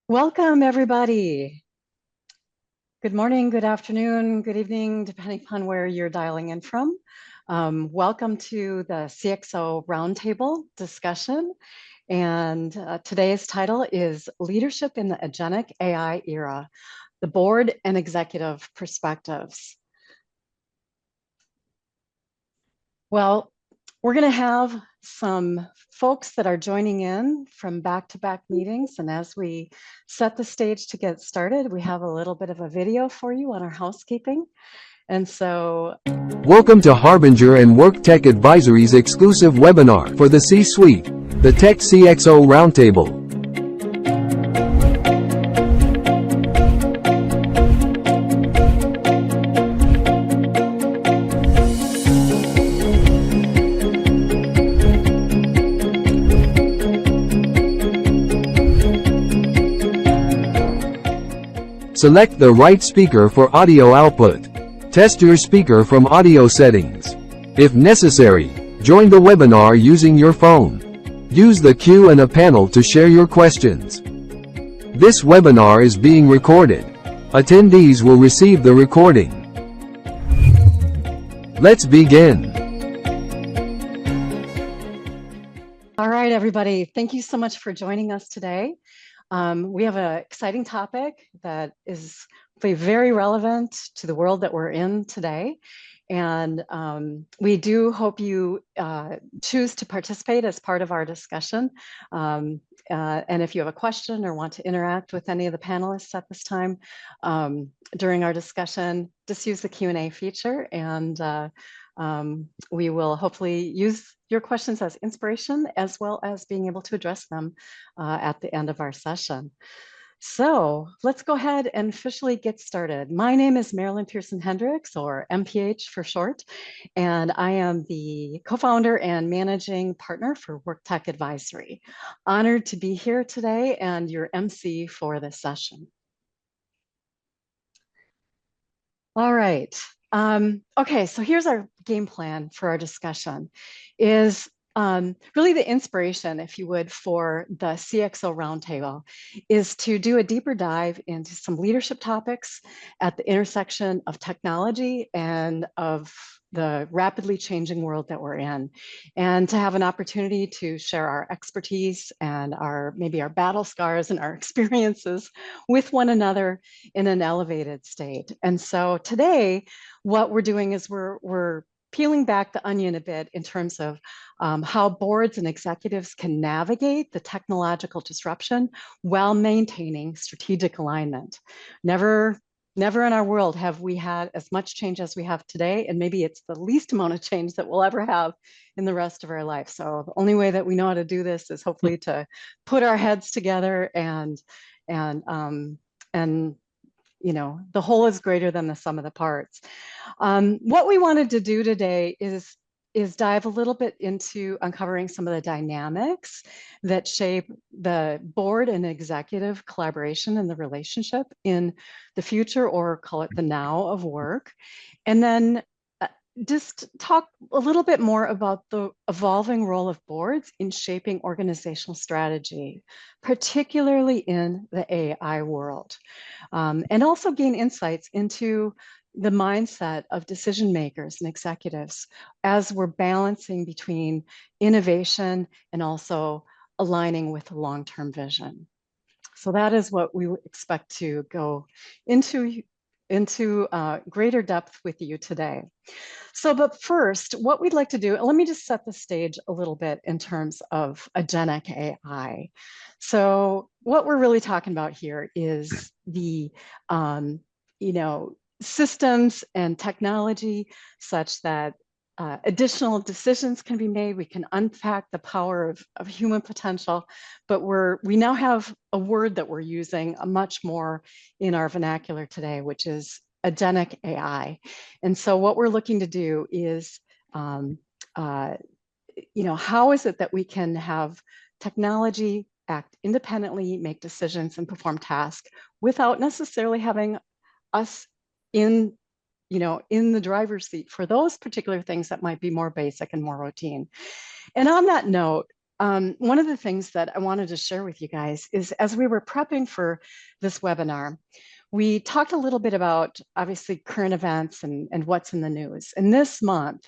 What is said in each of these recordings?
Welcome, everybody. Good morning, good afternoon, good evening, depending upon where you're dialing in from. Welcome to the CXO Roundtable discussion. And today's title is Leadership in the Agentic AI Era, the Board and Executive Perspectives. Well, we're going to have some folks that are joining in from back-to-back meetings. And as we set the stage to get started, we have a little bit of a video for you on our housekeeping. And so... Welcome to Harbinger and WorkTech Advisory's exclusive webinar for the C-Suite, the Tech CXO Roundtable. Select the right speaker for audio output. Test your speaker from audio settings. If necessary, join the webinar using your phone. Use the Q&A panel to share your questions. This webinar is being recorded. Attendees will receive the recording. Let's begin. All right, everybody. Thank you so much for joining us today. We have an exciting topic that is very relevant to the world that we're in today. And we do hope you choose to participate as part of our discussion. And if you have a question or want to interact with any of the panelists at this time during our discussion, just use the Q&A feature, and we will hopefully use your questions as inspiration, as well as being able to address them at the end of our session. So let's go ahead and officially get started. My name is Marilyn Pearson Hendricks, or MPH for short, and I am the co-founder and managing partner for WorkTech Advisory. Honored to be here today and your MC for this session. All right. Okay, so here's our game plan for our discussion. Is really the inspiration, if you would, for the CXO Roundtable is to do a deeper dive into some leadership topics at the intersection of technology and of the rapidly changing world that we're in, and to have an opportunity to share our expertise and maybe our battle scars and our experiences with one another in an elevated state. And so today, what we're doing is we're peeling back the onion a bit in terms of how boards and executives can navigate the technological disruption while maintaining strategic alignment. Never in our world have we had as much change as we have today, and maybe it's the least amount of change that we'll ever have in the rest of our life. So the only way that we know how to do this is hopefully to put our heads together and you know, the whole is greater than the sum of the parts. What we wanted to do today is dive a little bit into uncovering some of the dynamics that shape the board and executive collaboration and the relationship in the future, or call it the now, of work. And then just talk a little bit more about the evolving role of boards in shaping organizational strategy, particularly in the AI world, and also gain insights into the mindset of decision makers and executives as we're balancing between innovation and also aligning with a long-term vision. So that is what we expect to go into greater depth with you today. So, but first, what we'd like to do, let me just set the stage a little bit in terms of agentic AI. So what we're really talking about here is the, you know, systems and technology such that additional decisions can be made. We can unpack the power of human potential, but we now have a word that we're using much more in our vernacular today, which is agentic AI. And so what we're looking to do is, you know, how is it that we can have technology act independently, make decisions, and perform tasks without necessarily having us in the driver's seat for those particular things that might be more basic and more routine. And on that note, one of the things that I wanted to share with you guys is as we were prepping for this webinar, we talked a little bit about obviously current events and what's in the news. And this month,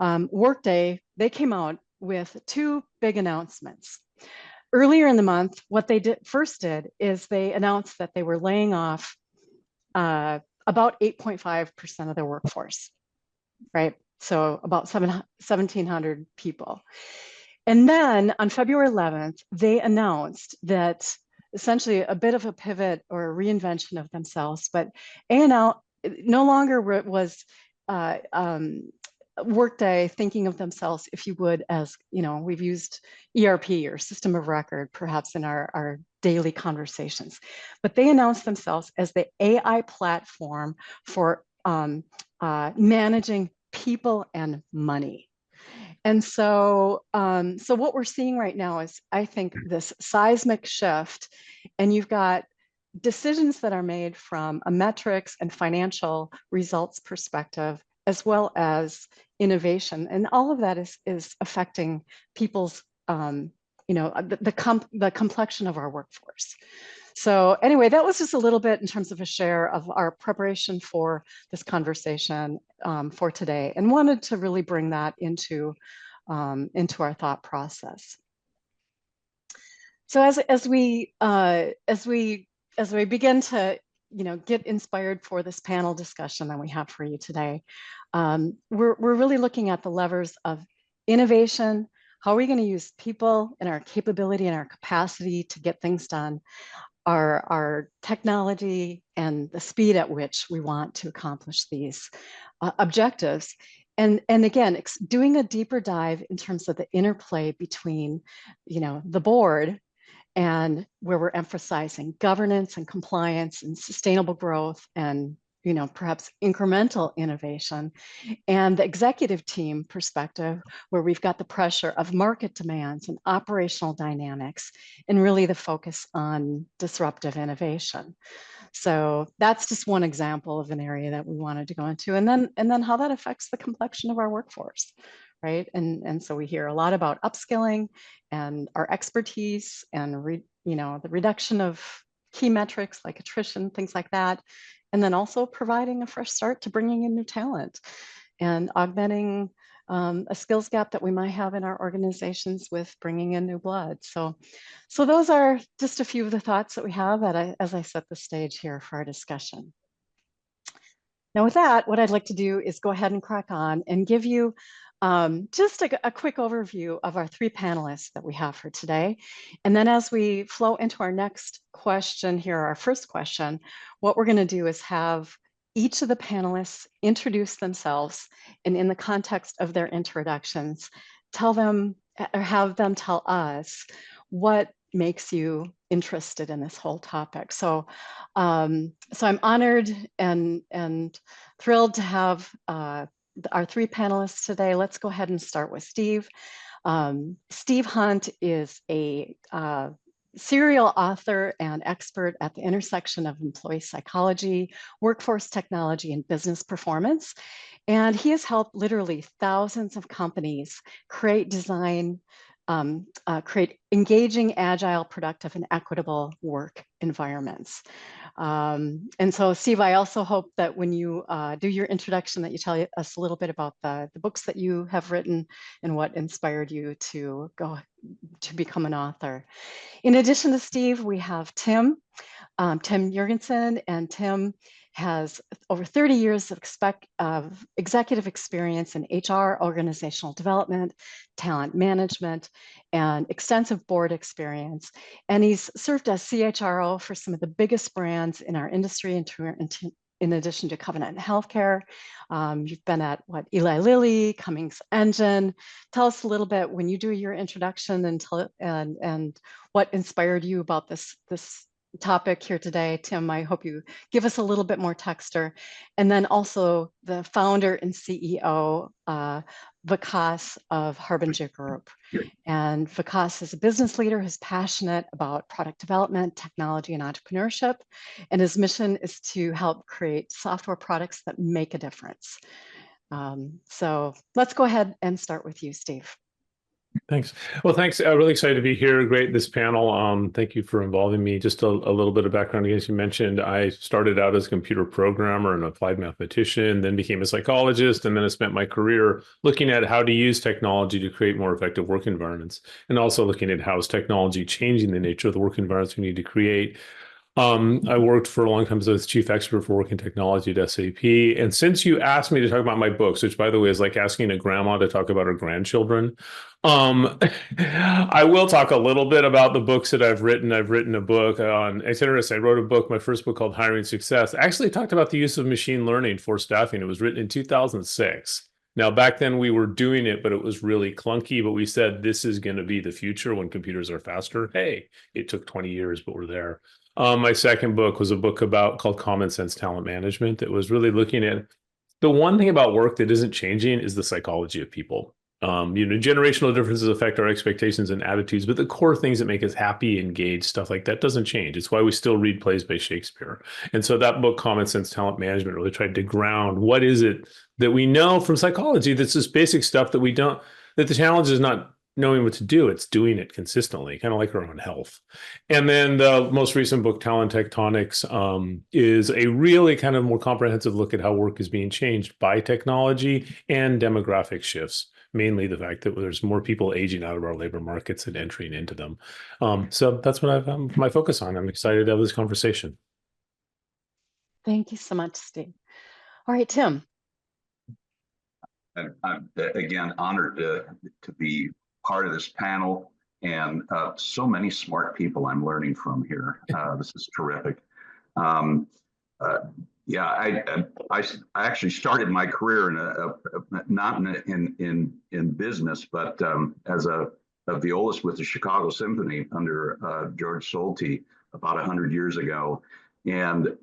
Workday, they came out with two big announcements. Earlier in the month, what they first did is they announced that they were laying off about 8.5% of their workforce, right? So about 1,700 people. And then on February 11th, they announced that essentially a bit of a pivot or a reinvention of themselves, but A&L no longer was Workday thinking of themselves, if you would, as, you know, we've used ERP or system of record, perhaps in our daily conversations, but they announced themselves as the AI platform for managing people and money. And so, so what we're seeing right now is, I think, this seismic shift, and you've got decisions that are made from a metrics and financial results perspective, as well as innovation, and all of that is affecting people's, you know, the complexion of our workforce. So anyway, that was just a little bit in terms of a share of our preparation for this conversation for today, and wanted to really bring that into our thought process. So as we begin to, you know, get inspired for this panel discussion that we have for you today, we're really looking at the levers of innovation. How are we going to use people and our capability and our capacity to get things done, our technology, and the speed at which we want to accomplish these objectives. And again, doing a deeper dive in terms of the interplay between, you know, the board, and where we're emphasizing governance and compliance and sustainable growth and, you know, perhaps incremental innovation, and the executive team perspective, where we've got the pressure of market demands and operational dynamics, and really the focus on disruptive innovation. So that's just one example of an area that we wanted to go into, and then how that affects the complexion of our workforce, right? And so we hear a lot about upskilling and our expertise, and you know, the reduction of key metrics like attrition, things like that, and then also providing a fresh start to bringing in new talent and augmenting a skills gap that we might have in our organizations with bringing in new blood. So those are just a few of the thoughts that we have as I set the stage here for our discussion. Now with that, what I'd like to do is go ahead and crack on and give you just a quick overview of our three panelists that we have for today. And then as we flow into our next question here, our first question, what we're going to do is have each of the panelists introduce themselves, and in the context of their introductions, tell them or have them tell us what makes you interested in this whole topic. So, so I'm honored and thrilled to have our three panelists today. Let's go ahead and start with Steve. Steve Hunt is a serial author and expert at the intersection of employee psychology, workforce technology, and business performance. And he has helped literally thousands of companies create, design, create engaging, agile, productive, and equitable work environments. And so, Steve, I also hope that when you do your introduction, that you tell us a little bit about the books that you have written and what inspired you to go to become an author. In addition to Steve, we have Tim Juergensen, and Tim has over 30 years of executive experience in HR, organizational development, talent management, and extensive board experience. And he's served as CHRO for some of the biggest brands in our industry, in addition to Covenant Healthcare. You've been at Eli Lilly, Cummins Engine. Tell us a little bit when you do your introduction, and what inspired you about this topic here today. Tim, I hope you give us a little bit more texture. And then also the founder and CEO, Vikas of Harbinger Group. And Vikas is a business leader who's passionate about product development, technology, and entrepreneurship. And his mission is to help create software products that make a difference. So let's go ahead and start with you, Steve. Thanks. Well, thanks. Really excited to be here. Great, this panel. Thank you for involving me. Just a little bit of background. As you mentioned, I started out as a computer programmer and applied mathematician, then became a psychologist, and then I spent my career looking at how to use technology to create more effective work environments, and also looking at how is technology changing the nature of the work environments we need to create. I worked for a long time as a chief expert for working technology at SAP. And since you asked me to talk about my books, which by the way is like asking a grandma to talk about her grandchildren, I will talk a little bit about the books that I've written. I've written a book on, it's interesting, I wrote a book, my first book called Hiring Success. I actually talked about the use of machine learning for staffing. It was written in 2006. Now, back then we were doing it, but it was really clunky. But we said, this is going to be the future when computers are faster. Hey, it took 20 years, but we're there. My second book was a book called Common Sense Talent Management that was really looking at the one thing about work that isn't changing is the psychology of people. Generational differences affect our expectations and attitudes, but the core things that make us happy, engaged, stuff like that doesn't change. It's why we still read plays by Shakespeare. And so that book, Common Sense Talent Management, really tried to ground what is it that we know from psychology that's this basic stuff that we don't, that the challenge is not knowing what to do, it's doing it consistently, kind of like our own health. And then the most recent book, Talent Tectonics, is a really kind of more comprehensive look at how work is being changed by technology and demographic shifts, mainly the fact that there's more people aging out of our labor markets and entering into them. So that's what I've my focus on. I'm excited to have this conversation. Thank you so much, Steve. All right, Tim. I'm again honored to be part of this panel, and so many smart people I'm learning from here. This is terrific. Yeah, I actually started my career not in business, but as a violist with the Chicago Symphony under George Solti about 100 years ago, and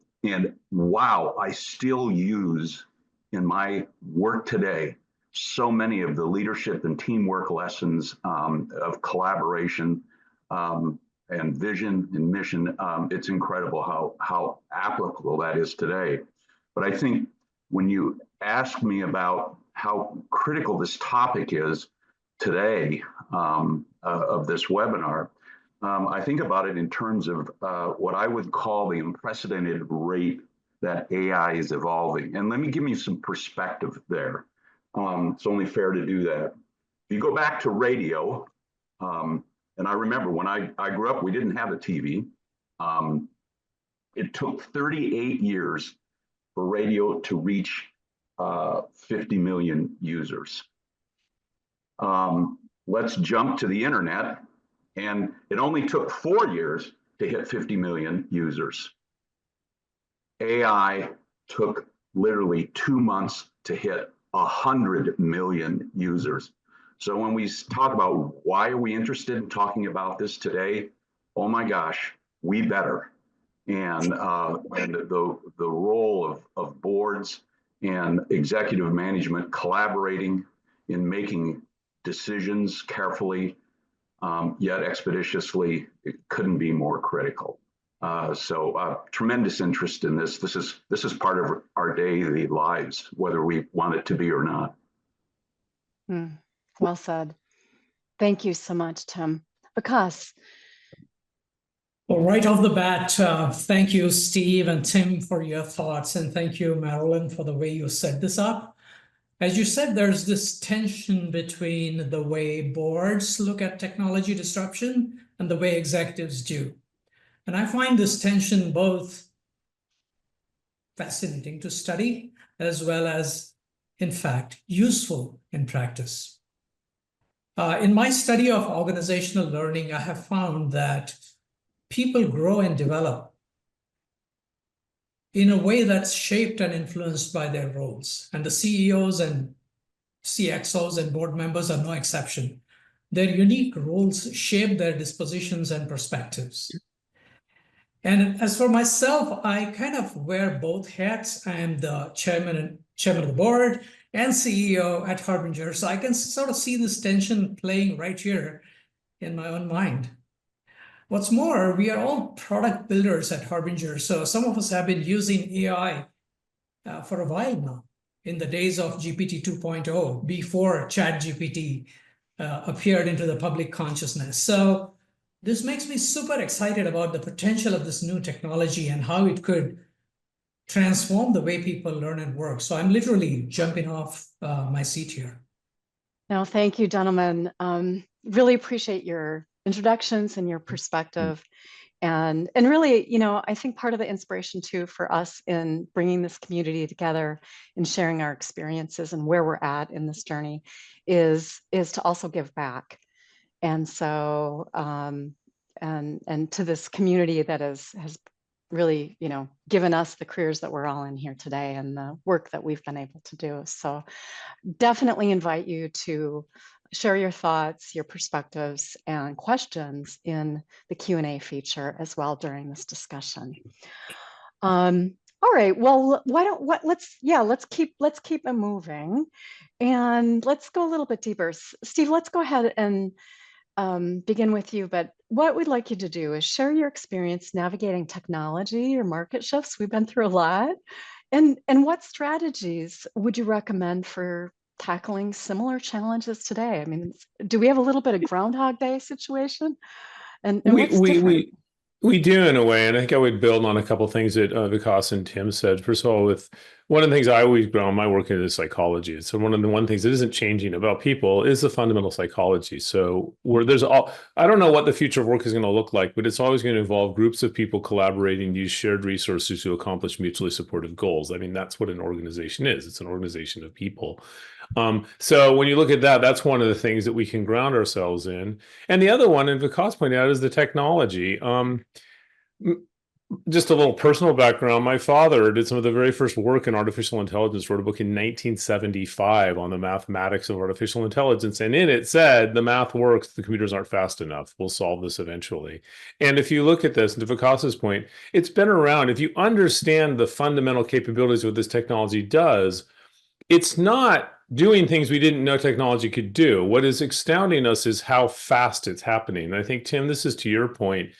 wow, I still use in my work today so many of the leadership and teamwork lessons of collaboration and vision and mission. It's incredible how applicable that is today. But I think when you ask me about how critical this topic is today of this webinar, I think about it in terms of what I would call the unprecedented rate that AI is evolving. And let me give you some perspective there. It's only fair to do that. If you go back to radio, and I remember when I grew up, we didn't have a TV. It took 38 years for radio to reach 50 million users. Let's jump to the internet, and it only took 4 years to hit 50 million users. AI took literally 2 months to hit 100 million users. So when we talk about why are we interested in talking about this today, oh my gosh, we better. And the role of boards and executive management collaborating in making decisions carefully, yet expeditiously, it couldn't be more critical. So tremendous interest in this. This is part of our daily lives, whether we want it to be or not. Well said. Thank you so much, Tim. Vikas. Well, right off the bat, thank you, Steve and Tim, for your thoughts. And thank you, Marilyn, for the way you set this up. As you said, there's this tension between the way boards look at technology disruption and the way executives do. And I find this tension both fascinating to study as well as, in fact, useful in practice. In my study of organizational learning, I have found that people grow and develop in a way that's shaped and influenced by their roles. And the CEOs and CXOs and board members are no exception. Their unique roles shape their dispositions and perspectives. And as for myself, I kind of wear both hats. I am the chairman of the board and CEO at Harbinger. So I can sort of see this tension playing right here in my own mind. What's more, we are all product builders at Harbinger. So some of us have been using AI for a while now, in the days of GPT 2.0, before ChatGPT appeared into the public consciousness. So this makes me super excited about the potential of this new technology and how it could transform the way people learn and work. So I'm literally jumping off my seat here. No, thank you, gentlemen. Really appreciate your introductions and your perspective. And really, I think part of the inspiration too for us in bringing this community together and sharing our experiences and where we're at in this journey is to also give back. And so, and to this community that has really, given us the careers that we're all in here today and the work that we've been able to do. So definitely invite you to share your thoughts, your perspectives, and questions in the Q&A feature as well during this discussion. All right, well, let's keep it moving, and let's go a little bit deeper. Steve, let's go ahead and begin with you, but what we'd like you to do is share your experience navigating technology or market shifts. We've been through a lot. And what strategies would you recommend for tackling similar challenges today? I mean, do we have a little bit of Groundhog Day situation? And what's different? We do in a way, and I think I would build on a couple of things that Vikas and Tim said. First of all, with one of the things I always ground my work into is psychology. So one of the things that isn't changing about people is the fundamental psychology. So I don't know what the future of work is going to look like, but it's always going to involve groups of people collaborating, use shared resources to accomplish mutually supportive goals. I mean, that's what an organization is. It's an organization of people. So when you look at that, that's one of the things that we can ground ourselves in. And the other one, and Vikas pointed out, is the technology. Just a little personal background. My father did some of the very first work in artificial intelligence, wrote a book in 1975 on the mathematics of artificial intelligence. And in it said, the math works, the computers aren't fast enough. We'll solve this eventually. And if you look at this, and to Vikas's point, it's been around. If you understand the fundamental capabilities of what this technology does, it's not doing things we didn't know technology could do. What is astounding us is how fast it's happening. And I think, Tim, this is to your point.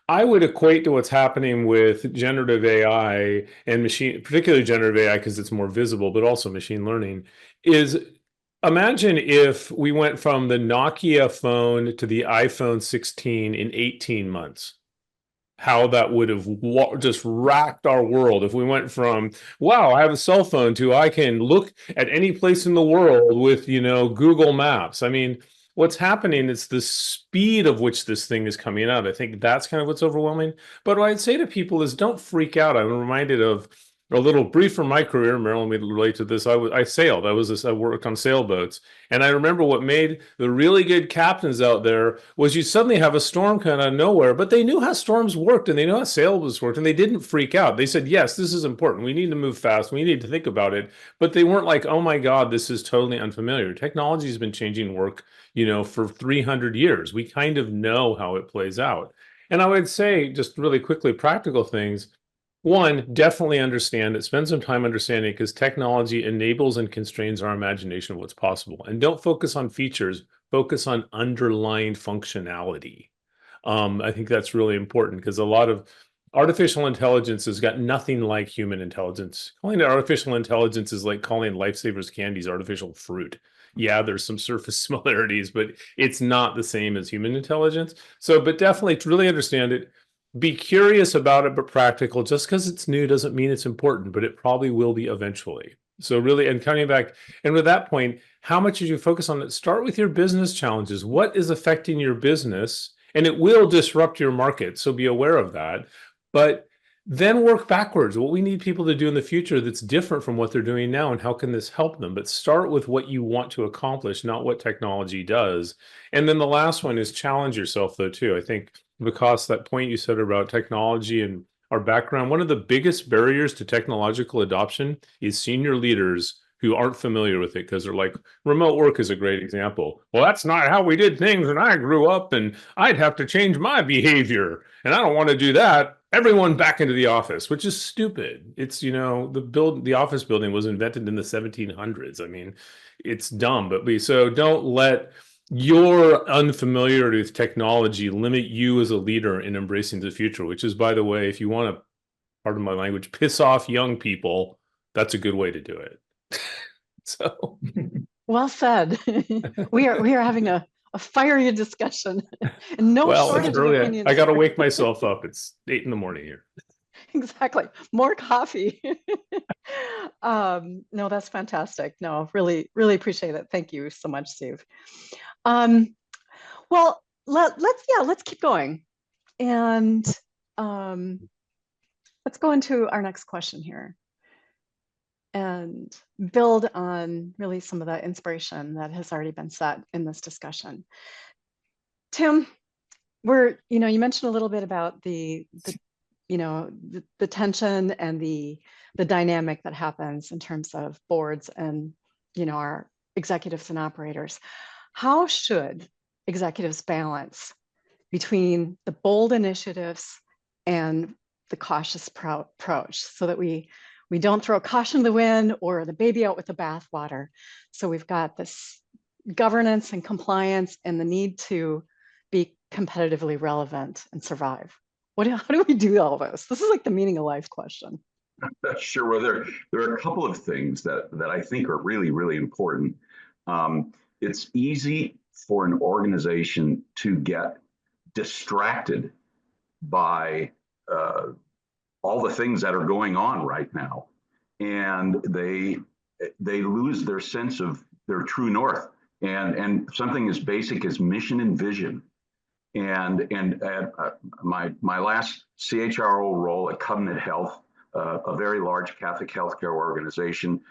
I would equate to what's happening with generative AI and particularly generative AI because it's more visible, but also machine learning, is imagine if we went from the Nokia phone to the iPhone 16 in 18 months. How that would have just racked our world if we went from, wow, I have a cell phone, to I can look at any place in the world with, Google Maps. I mean, what's happening is the speed of which this thing is coming out. I think that's kind of what's overwhelming. But what I'd say to people is don't freak out. I'm reminded of a little brief from my career. Marilyn would relate to this. I sailed. I worked on sailboats. And I remember what made the really good captains out there was you suddenly have a storm kind of nowhere, but they knew how storms worked and they knew how sailboats worked and they didn't freak out. They said, yes, this is important. We need to move fast. We need to think about it. But they weren't like, oh my God, this is totally unfamiliar. Technology has been changing work, for 300 years. We kind of know how it plays out. And I would say, just really quickly, practical things. One, definitely understand it. Spend some time understanding it because technology enables and constrains our imagination of what's possible. And don't focus on features, focus on underlying functionality. I think that's really important because a lot of artificial intelligence has got nothing like human intelligence. Calling it artificial intelligence is like calling Lifesavers candies artificial fruit. Yeah, there's some surface similarities, but it's not the same as human intelligence. So, but definitely to really understand it, be curious about it, but practical. Just because it's new doesn't mean it's important, but it probably will be eventually. So really, and coming back, and with that point, how much did you focus on it? Start with your business challenges. What is affecting your business? And it will disrupt your market, so be aware of that. But then work backwards. What we need people to do in the future that's different from what they're doing now, and how can this help them? But start with what you want to accomplish, not what technology does. And then the last one is challenge yourself, though, too. I think, Vikas, that point you said about technology and our background, one of the biggest barriers to technological adoption is senior leaders who aren't familiar with it because they're like, remote work is a great example. Well, that's not how we did things when I grew up, and I'd have to change my behavior, and I don't want to do that. Everyone back into the office, which is stupid. It's, the office building was invented in the 1700s. I mean, it's dumb, so don't let your unfamiliarity with technology limit you as a leader in embracing the future, which is, by the way, if you want to, pardon my language, piss off young people, that's a good way to do it. So Well said. We are having a fiery discussion and no Well, it's shortage of early. opinions I got to here. wake myself up. It's 8 a.m. here. Exactly. More coffee. No, that's fantastic. No, really, really appreciate it. Thank you so much, Steve. Well, let's keep going. And let's go into our next question here and build on really some of the inspiration that has already been set in this discussion. Tim, you mentioned a little bit about the tension and the dynamic that happens in terms of boards and, our executives and operators. How should executives balance between the bold initiatives and the cautious approach so that we don't throw caution to the wind or the baby out with the bathwater? So we've got this governance and compliance and the need to be competitively relevant and survive. How do we do all this? This is like the meaning of life question. Sure. Well, there are a couple of things that I think are really, really important. It's easy for an organization to get distracted by all the things that are going on right now, and they lose their sense of their true north and something as basic as mission and vision. And my last CHRO role at Covenant Health, a very large Catholic healthcare organization,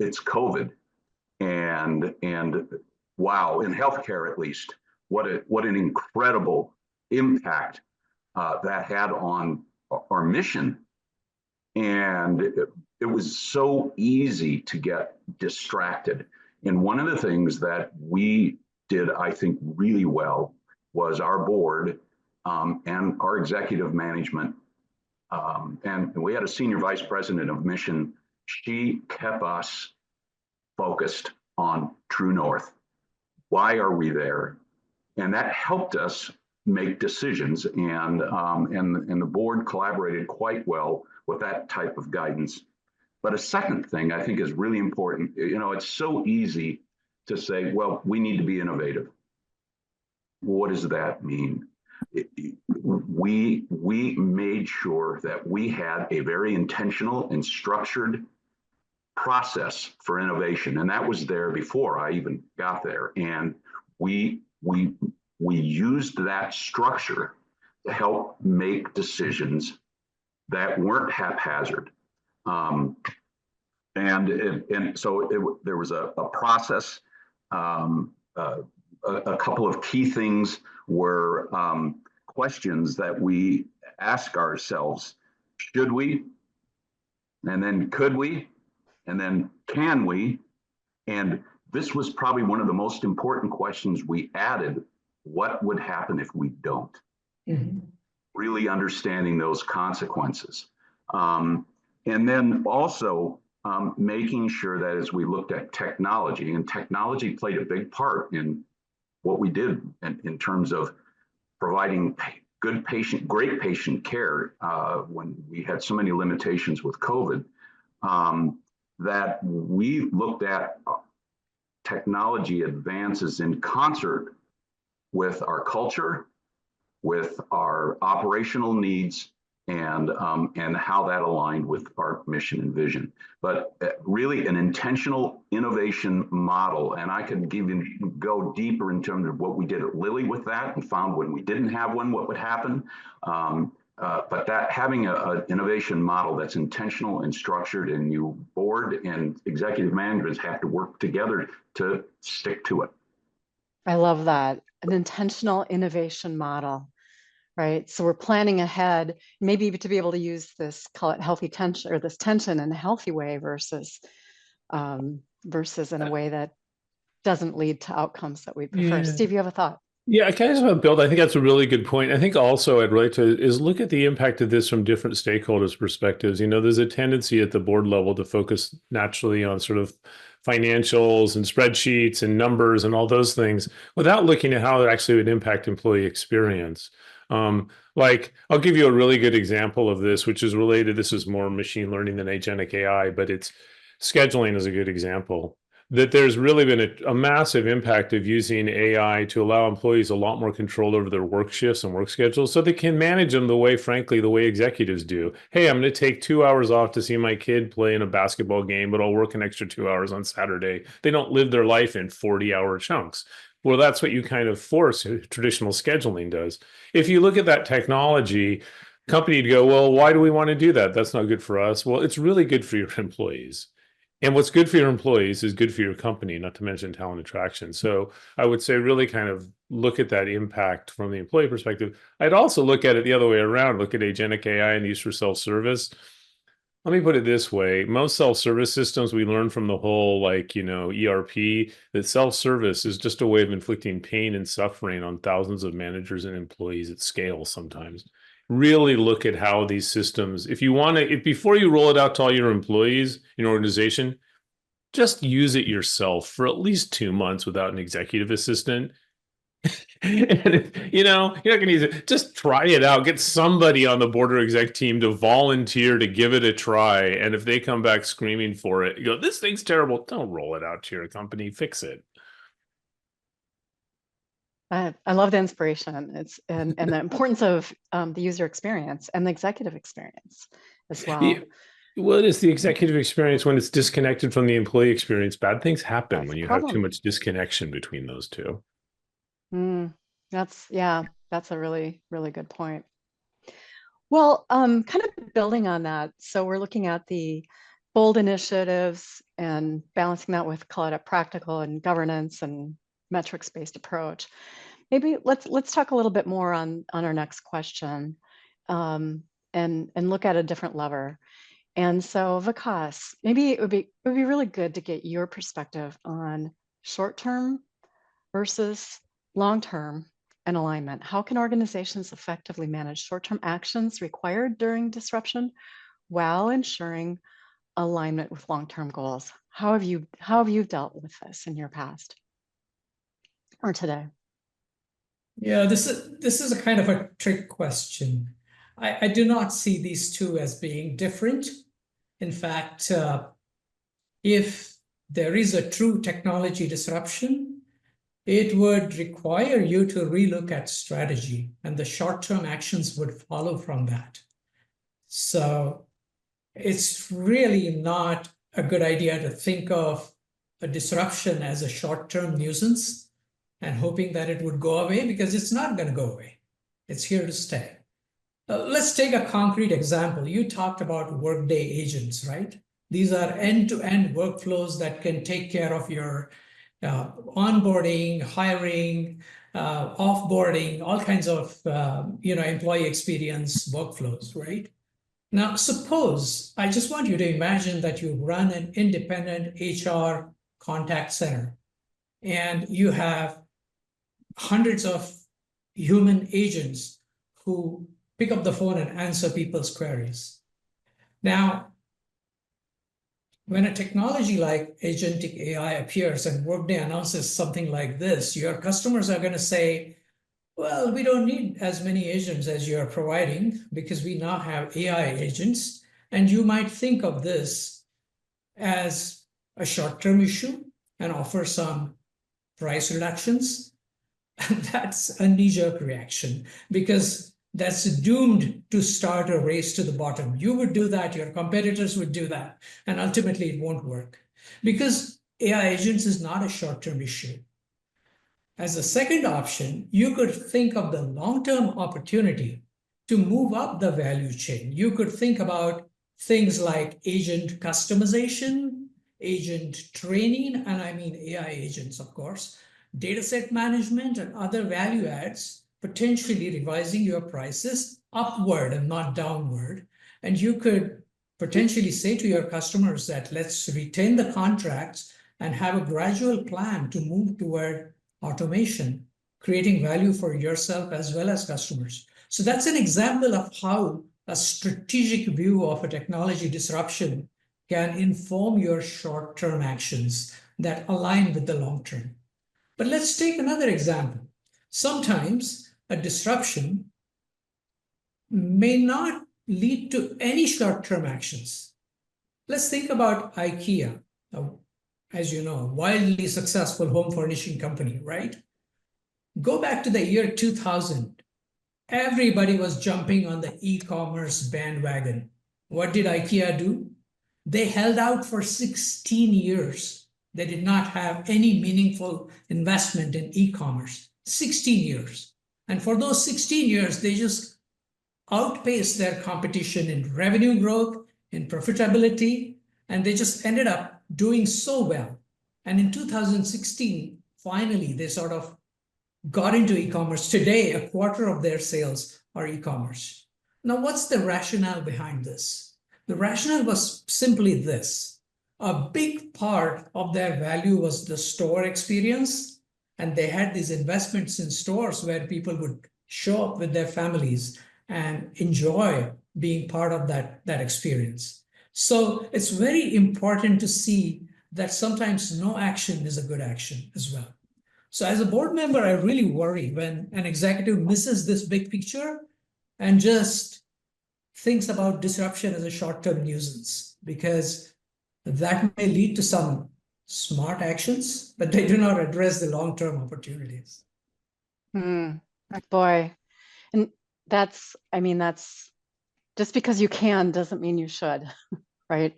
it's COVID, and wow, in healthcare at least, what an incredible impact that had on our mission. And it was so easy to get distracted. And one of the things that we did, I think, really well was our board and our executive management. And we had a senior vice president of mission. She kept us focused on true north. Why are we there? And that helped us make decisions. And the board collaborated quite well with that type of guidance. But a second thing I think is really important. It's so easy to say, well, we need to be innovative. What does that mean? We made sure that we had a very intentional and structured process for innovation, and that was there before I even got there. And we used that structure to help make decisions that weren't haphazard. And so there was a process. A couple of key things were questions that we ask ourselves: should we? And then could we? And then can we? And this was probably one of the most important questions we added: what would happen if we don't? Mm-hmm. Really understanding those consequences. And then also making sure that as we looked at technology, and technology played a big part in what we did in terms of providing great patient care when we had so many limitations with COVID, that we looked at technology advances in concert with our culture, with our operational needs, and how that aligned with our mission and vision. But really an intentional innovation model. And I could go deeper in terms of what we did at Lilly with that, and found when we didn't have one, what would happen. But that having an innovation model that's intentional and structured, and you board and executive managers have to work together to stick to it. I love that. An intentional innovation model. Right. So we're planning ahead, maybe to be able to use this, call it healthy tension, or this tension in a healthy way versus in a way that doesn't lead to outcomes that we prefer. Yeah. Steve, you have a thought? Yeah, I kind of just want to build. I think that's a really good point. I think also I'd relate to is look at the impact of this from different stakeholders' perspectives. There's a tendency at the board level to focus naturally on sort of financials and spreadsheets and numbers and all those things without looking at how it actually would impact employee experience. Like I'll give you a really good example of this, which is related. This is more machine learning than agentic AI, but it's scheduling is a good example. that there's really been a massive impact of using AI to allow employees a lot more control over their work shifts and work schedules so they can manage them the way, frankly, the way executives do. Hey, I'm going to take 2 hours off to see my kid play in a basketball game, but I'll work an extra 2 hours on Saturday. They don't live their life in 40-hour chunks. Well, that's what you kind of force traditional scheduling does. If you look at that technology, company would go, well, why do we want to do that? That's not good for us. Well, it's really good for your employees. And what's good for your employees is good for your company, not to mention talent attraction. So I would say really kind of look at that impact from the employee perspective. I'd also look at it the other way around, look at agentic AI and use for self-service. Let me put it this way. Most self-service systems, we learn from the whole ERP, that self-service is just a way of inflicting pain and suffering on thousands of managers and employees at scale sometimes. Really look at how these systems, if you want to, before you roll it out to all your employees in your organization, just use it yourself for at least 2 months without an executive assistant. And you're not going to use it. Just try it out. Get somebody on the board or exec team to volunteer to give it a try. And if they come back screaming for it, you go, this thing's terrible. Don't roll it out to your company. Fix it. I love the inspiration. It's and the importance of the user experience and the executive experience as well. Yeah. Well, it is the executive experience when it's disconnected from the employee experience. Bad things happen That's when the you have too problem. much disconnection between those two. That's a really, really good point. Well, kind of building on that. So we're looking at the bold initiatives and balancing that with, call it a practical and governance and metrics-based approach. Maybe let's talk a little bit more on our next question, and look at a different lever. And so, Vikas, maybe it would be really good to get your perspective on short-term versus long-term and alignment. How can organizations effectively manage short-term actions required during disruption while ensuring alignment with long-term goals? How have you dealt with this in your past or today? Yeah, this is a kind of a trick question. I do not see these two as being different. In fact, if there is a true technology disruption, it would require you to relook at strategy, and the short-term actions would follow from that. So it's really not a good idea to think of a disruption as a short-term nuisance and hoping that it would go away, because it's not going to go away. It's here to stay. Let's take a concrete example. You talked about Workday agents, right? These are end-to-end workflows that can take care of your onboarding, hiring, offboarding, all kinds of employee experience workflows, right? Now, suppose, I just want you to imagine that you run an independent HR contact center, and you have hundreds of human agents who pick up the phone and answer people's queries. Now, when a technology like agentic AI appears and Workday announces something like this, your customers are going to say, well, we don't need as many agents as you're providing because we now have AI agents. And you might think of this as a short-term issue and offer some price reductions. And that's a knee-jerk reaction, because that's doomed to start a race to the bottom. You would do that, your competitors would do that, and ultimately it won't work, because AI agents is not a short-term issue. As a second option, you could think of the long-term opportunity to move up the value chain. You could think about things like agent customization, agent training, and I mean AI agents, of course, dataset management, and other value adds, potentially revising your prices upward and not downward. And you could potentially say to your customers that let's retain the contracts and have a gradual plan to move toward automation, creating value for yourself as well as customers. So that's an example of how a strategic view of a technology disruption can inform your short-term actions that align with the long-term. But let's take another example. Sometimes a disruption may not lead to any short-term actions. Let's think about IKEA. as you know, wildly successful home furnishing company, right? Go back to the year 2000. Everybody was jumping on the e-commerce bandwagon. What did IKEA do? They held out for 16 years. They did not have any meaningful investment in e-commerce. 16 years. And for those 16 years, they just outpaced their competition in revenue growth, in profitability, and they just ended up doing so well. And in 2016, finally, they sort of got into e-commerce. Today, a quarter of their sales are e-commerce. Now, what's the rationale behind this? The rationale was simply this. A big part of their value was the store experience, and they had these investments in stores where people would show up with their families and enjoy being part of that experience. So it's very important to see that sometimes no action is a good action as well. So as a board member, I really worry when an executive misses this big picture and just thinks about disruption as a short-term nuisance, because that may lead to some smart actions, but they do not address the long-term opportunities. Boy, and that's just because you can doesn't mean you should, right?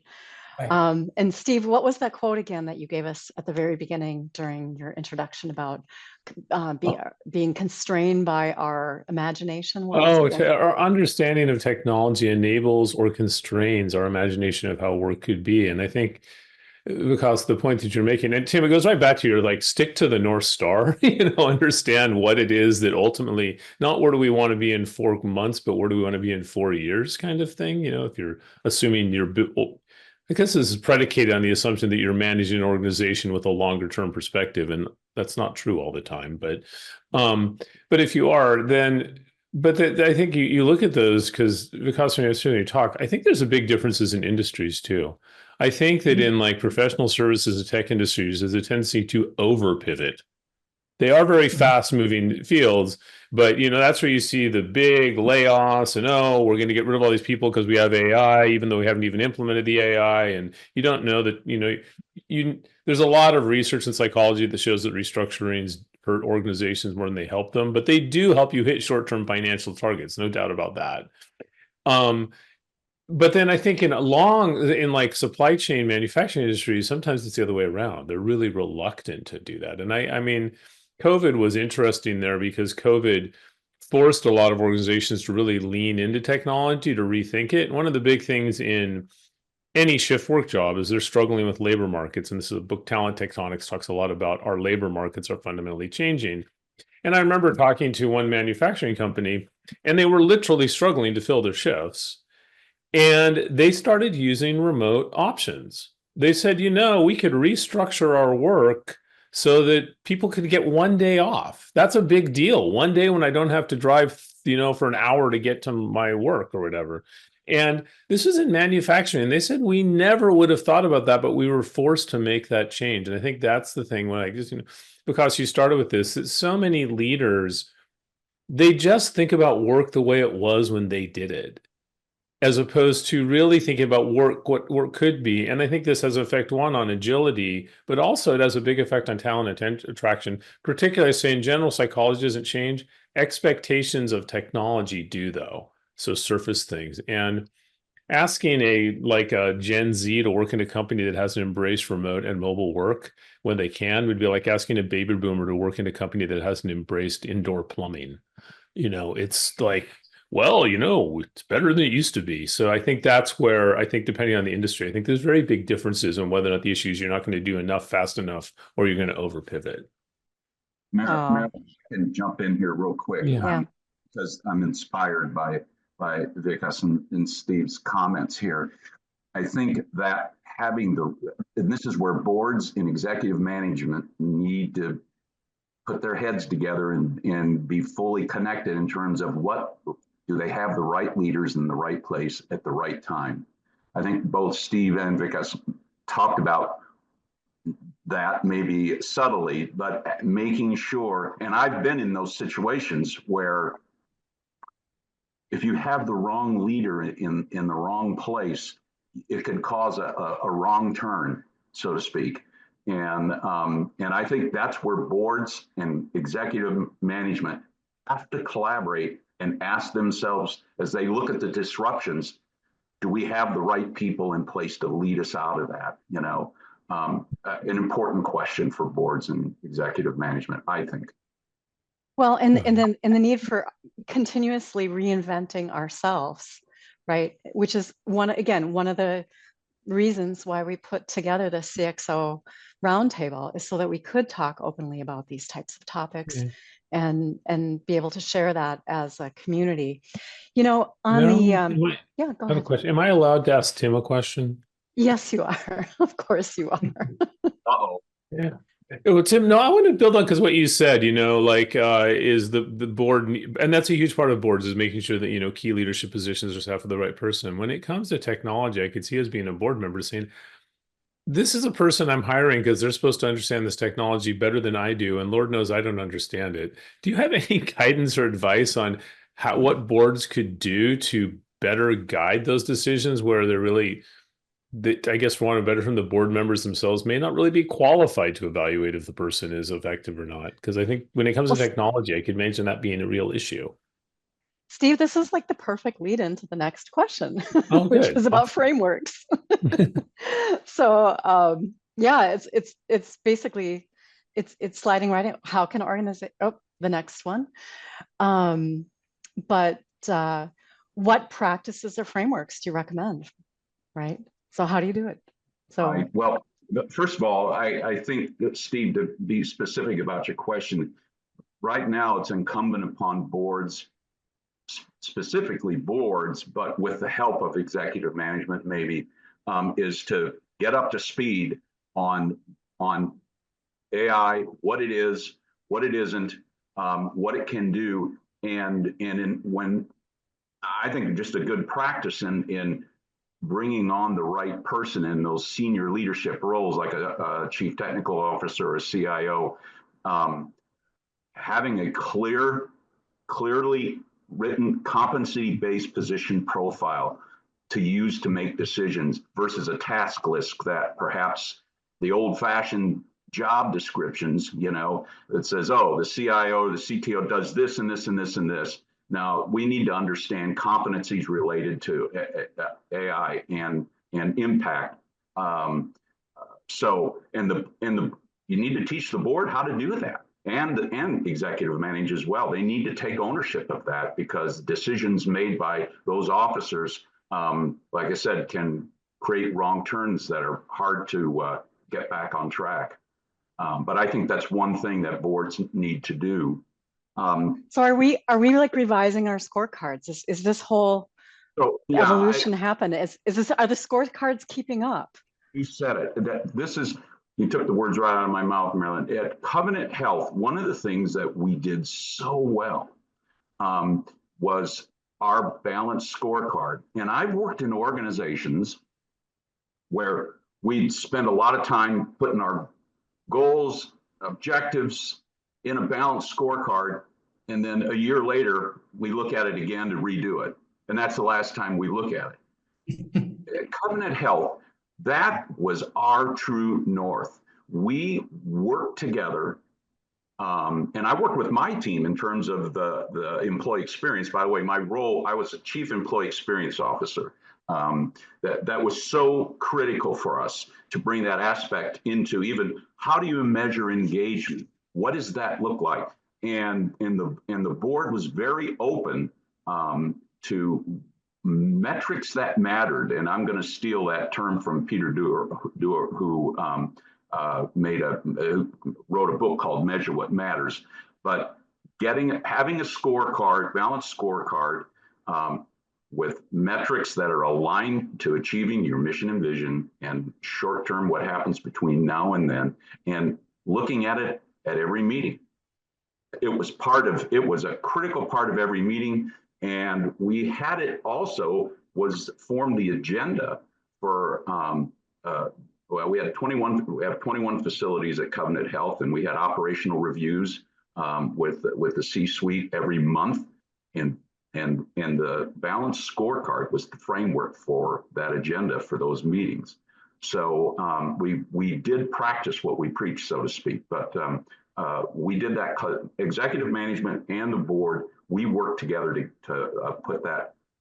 Right. And Steve, what was that quote again that you gave us at the very beginning during your introduction about being constrained by our imagination? Our understanding of technology enables or constrains our imagination of how work could be. And I think, because the point that you're making, and Tim, it goes right back to your stick to the North Star, understand what it is that ultimately, not where do we want to be in 4 months, but where do we want to be in 4 years kind of thing. If you're assuming I guess this is predicated on the assumption that you're managing an organization with a longer term perspective, and that's not true all the time. But if you are, then, I think you look at those, because when you talk, I think there's a big differences in industries too. I think that in professional services and tech industries, there's a tendency to over pivot. They are very fast moving fields, but that's where you see the big layoffs and, oh, we're going to get rid of all these people because we have AI, even though we haven't even implemented the AI. And you don't know that, there's a lot of research in psychology that shows that restructurings hurt organizations more than they help them, but they do help you hit short-term financial targets, no doubt about that. But then I think in supply chain manufacturing industries, sometimes it's the other way around. They're really reluctant to do that. And I mean, COVID was interesting there because COVID forced a lot of organizations to really lean into technology, to rethink it. And one of the big things in any shift work job is they're struggling with labor markets. And this is a book, Talent Tectonics, talks a lot about our labor markets are fundamentally changing. And I remember talking to one manufacturing company, and they were literally struggling to fill their shifts. And they started using remote options. They said, we could restructure our work so that people could get 1 day off. That's a big deal. 1 day when I don't have to drive, for an hour to get to my work or whatever. And this was in manufacturing. And they said, we never would have thought about that, but we were forced to make that change. And I think that's the thing when because you started with this, that so many leaders, they just think about work the way it was when they did it, as opposed to really thinking about what work could be. And I think this has an effect, one, on agility, but also it has a big effect on talent attraction. Particularly, I say in general, psychology doesn't change. Expectations of technology do, though. So surface things. And asking a Gen Z to work in a company that hasn't embraced remote and mobile work when they can would be like asking a baby boomer to work in a company that hasn't embraced indoor plumbing. It's like, well, it's better than it used to be. So I think that's where, depending on the industry, I think there's very big differences on whether or not the issue is you're not going to do enough fast enough, or you're going to over pivot. Marilyn, I can jump in here real quick. Yeah. Because I'm inspired by Vikas and Steve's comments here. I think that and this is where boards and executive management need to put their heads together and be fully connected in terms of do they have the right leaders in the right place at the right time. I think both Steve and Vikas talked about that, maybe subtly, but making sure, and I've been in those situations where if you have the wrong leader in the wrong place, it can cause a wrong turn, so to speak. And I think that's where boards and executive management have to collaborate and ask themselves, as they look at the disruptions, do we have the right people in place to lead us out of that? You know, an important question for boards and executive management, I think. Well, and then the need for continuously reinventing ourselves, right? Which is one of the reasons why we put together the CXO Roundtable, is so that we could talk openly about these types of topics and be able to share that as a community. You know, on Marilyn, go I have a ahead. question. Am I allowed to ask Tim a question? Yes, you are. Of course you are. Uh-oh. Yeah. Well, Tim, no, I want to build on, because what you said, you know, like is the board, and that's a huge part of boards, is making sure that, you know, key leadership positions are set for the right person. When it comes to technology, I could see as being a board member saying, this is a person I'm hiring because they're supposed to understand this technology better than I do, and Lord knows I don't understand it. Do you have any guidance or advice on what boards could do to better guide those decisions, where they're really, I guess, for want of better, from the board members themselves may not really be qualified to evaluate if the person is effective or not? Because I think when it comes to technology, I could imagine that being a real issue. Steve, this is like the perfect lead into the next question, Oh, which good. is about frameworks. So yeah, it's basically it's sliding right in. How can organization? Oh, the next one. But what practices or frameworks do you recommend? Right. So how do you do it? So Right. Well, first of all, I think that, Steve, to be specific about your question, right now it's incumbent upon boards, specifically boards, but with the help of executive management, maybe, is to get up to speed on AI, what it is, what it isn't, what it can do, and when I think just a good practice in bringing on the right person in those senior leadership roles, like a chief technical officer or a CIO, having a clearly written competency-based position profile to use to make decisions versus a task list that perhaps the old-fashioned job descriptions, you know, that says, oh, the CIO, the CTO does this and this and this and this. Now, we need to understand competencies related to AI and impact. So, you need to teach the board how to do that, and executive managers as well. They need to take ownership of that, because decisions made by those officers, like I said, can create wrong turns that are hard to get back on track. But I think that's one thing that boards need to do. so are we like revising our scorecards? Is this whole evolution happen? Are the scorecards keeping up? You said it. You took the words right out of my mouth, Marilyn. At Covenant Health, one of the things that we did so well was our balanced scorecard. And I've worked in organizations where we'd spend a lot of time putting our goals, objectives in a balanced scorecard, and then a year later, we look at it again to redo it. And that's the last time we look at it. At Covenant Health, that was our true north. We worked together, and I worked with my team in terms of the employee experience. By the way, my role, I was a chief employee experience officer. That was so critical for us to bring that aspect into even how do you measure engagement? What does that look like? And the board was very open to metrics that mattered. And I'm going to steal that term from Peter Duer, who wrote a book called Measure What Matters. But having a scorecard, balanced scorecard, with metrics that are aligned to achieving your mission and vision, and short term, what happens between now and then, and looking at it at every meeting. It was a critical part of every meeting. And we had it also formed the agenda for, well, we have 21 facilities at Covenant Health, and we had operational reviews with the C-suite every month. And the balanced scorecard was the framework for that agenda for those meetings. So we did practice what we preach, so to speak. But we did that. Executive management and the board, we worked together to put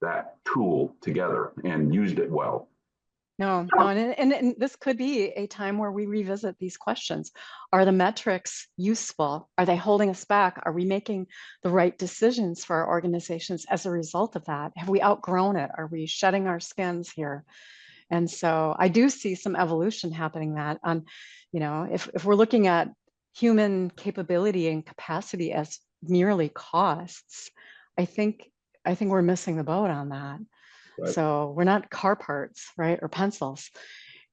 that tool together and used it well. No, and this could be a time where we revisit these questions. Are the metrics useful? Are they holding us back? Are we making the right decisions for our organizations as a result of that? Have we outgrown it? Are we shedding our skins here? And so I do see some evolution happening that on, if we're looking at human capability and capacity as merely costs, I think we're missing the boat on that. Right. So we're not car parts, right, or pencils,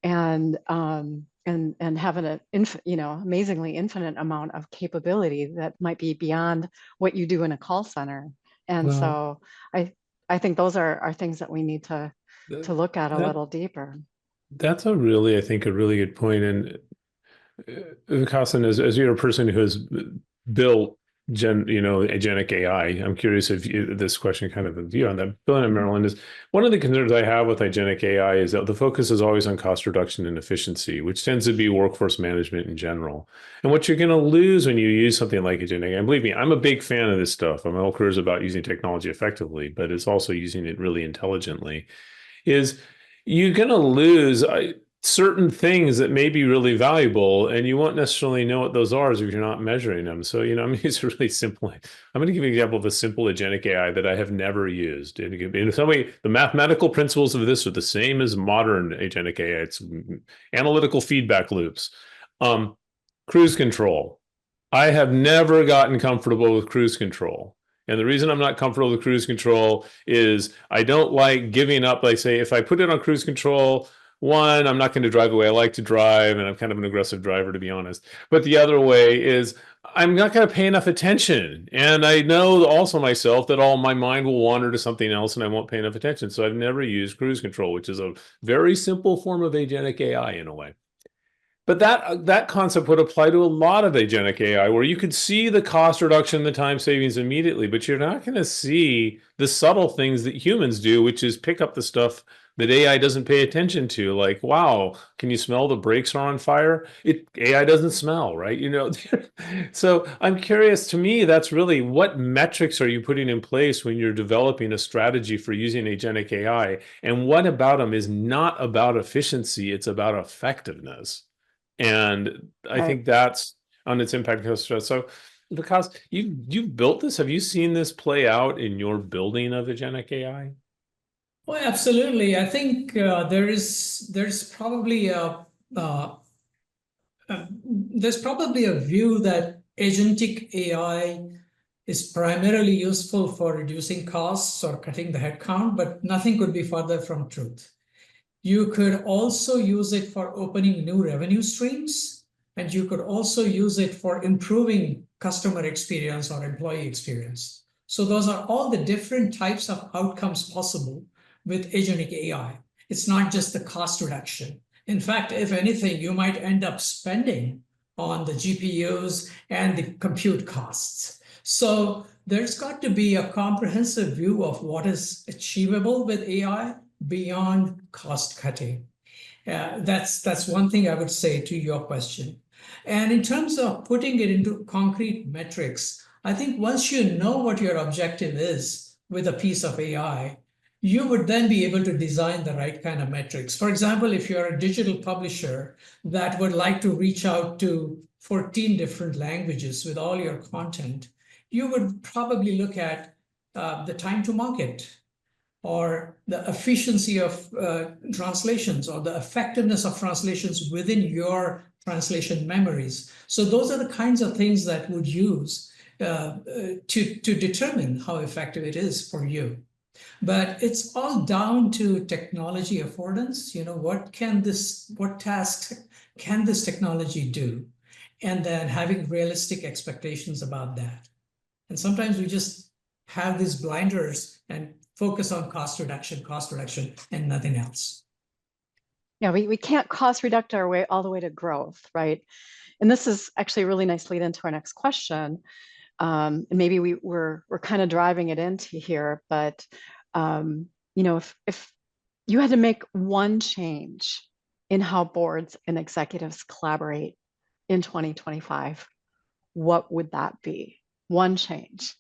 and having an amazingly infinite amount of capability that might be beyond what you do in a call center. And so I think those are things that we need to look at a little deeper. That's I think, a really good point. And Vikas, as you're a person who has built agentic AI, I'm curious if this question kind of view on that. Bill and Marilyn, is one of the concerns I have with agentic AI is that the focus is always on cost reduction and efficiency, which tends to be workforce management in general. And what you're going to lose when you use something like agentic AI, and believe me, I'm a big fan of this stuff. My whole career is about using technology effectively, but it's also using it really intelligently, is you're going to lose certain things that may be really valuable, and you won't necessarily know what those are if you're not measuring them. So, I'm going to use a really simple, I'm going to give you an example of a simple agentic AI that I have never used. And in some way, the mathematical principles of this are the same as modern agentic AI. It's analytical feedback loops. Cruise control. I have never gotten comfortable with cruise control. And the reason I'm not comfortable with cruise control is I don't like giving up. Like, say, if I put it on cruise control, one, I'm not going to drive the way I like to drive, and I'm kind of an aggressive driver, to be honest. But the other way is I'm not going to pay enough attention. And I know also myself that my mind will wander to something else and I won't pay enough attention. So I've never used cruise control, which is a very simple form of agentic AI in a way. But that concept would apply to a lot of agentic AI, where you could see the cost reduction, the time savings immediately, but you're not going to see the subtle things that humans do, which is pick up the stuff that AI doesn't pay attention to. Like, wow, can you smell the brakes are on fire? AI doesn't smell, right? So I'm curious, to me, that's really what metrics are you putting in place when you're developing a strategy for using agentic AI? And what about them is not about efficiency, it's about effectiveness. And I think that's on its impact. So, because you've built this, have you seen this play out in your building of agentic AI? Well, absolutely. I think there's probably a view that agentic AI is primarily useful for reducing costs or cutting the headcount, but nothing could be further from truth. You could also use it for opening new revenue streams, and you could also use it for improving customer experience or employee experience. So those are all the different types of outcomes possible with agentic AI. It's not just the cost reduction. In fact, if anything, you might end up spending on the GPUs and the compute costs. So there's got to be a comprehensive view of what is achievable with AI beyond cost cutting. That's one thing I would say to your question. And in terms of putting it into concrete metrics, I think once you know what your objective is with a piece of AI, you would then be able to design the right kind of metrics. For example, if you're a digital publisher that would like to reach out to 14 different languages with all your content, you would probably look at the time to market, or the efficiency of translations, or the effectiveness of translations within your translation memories. So those are the kinds of things that would use to determine how effective it is for you. But it's all down to technology affordance. What tasks can this technology do? And then having realistic expectations about that. And sometimes we just have these blinders and focus on cost reduction, and nothing else. Yeah, we can't cost reduct our way all the way to growth, right? And this is actually a really nice lead into our next question. And maybe we're kind of driving it into here, but if you had to make one change in how boards and executives collaborate in 2025, what would that be? One change.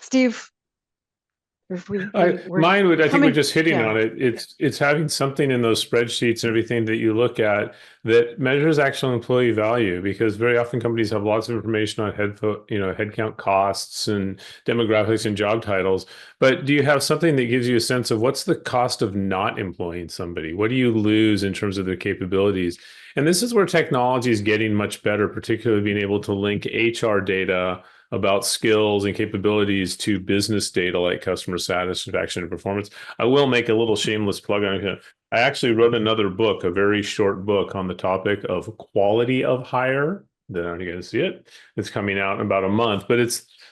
Steve, if mine would, I think we're just hitting yeah. on it. It's having something in those spreadsheets and everything that you look at that measures actual employee value, because very often companies have lots of information on headcount costs and demographics and job titles. But do you have something that gives you a sense of what's the cost of not employing somebody? What do you lose in terms of their capabilities? And this is where technology is getting much better, particularly being able to link HR data about skills and capabilities to business data like customer satisfaction and performance. I will make a little shameless plug on it. I actually wrote another book, a very short book on the topic of quality of hire. Then you're going to see it. It's coming out in about a month, but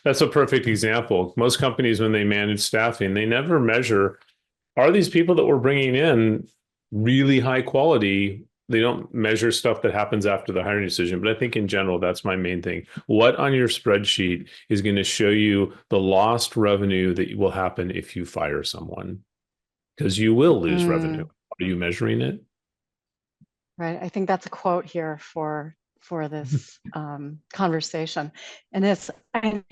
that's a perfect example. Most companies, when they manage staffing, they never measure, are these people that we're bringing in really high quality? They don't measure stuff that happens after the hiring decision. But I think in general, that's my main thing. What on your spreadsheet is going to show you the lost revenue that will happen if you fire someone? Because you will lose revenue. Are you measuring it? Right. I think that's a quote here for this conversation. And it's, I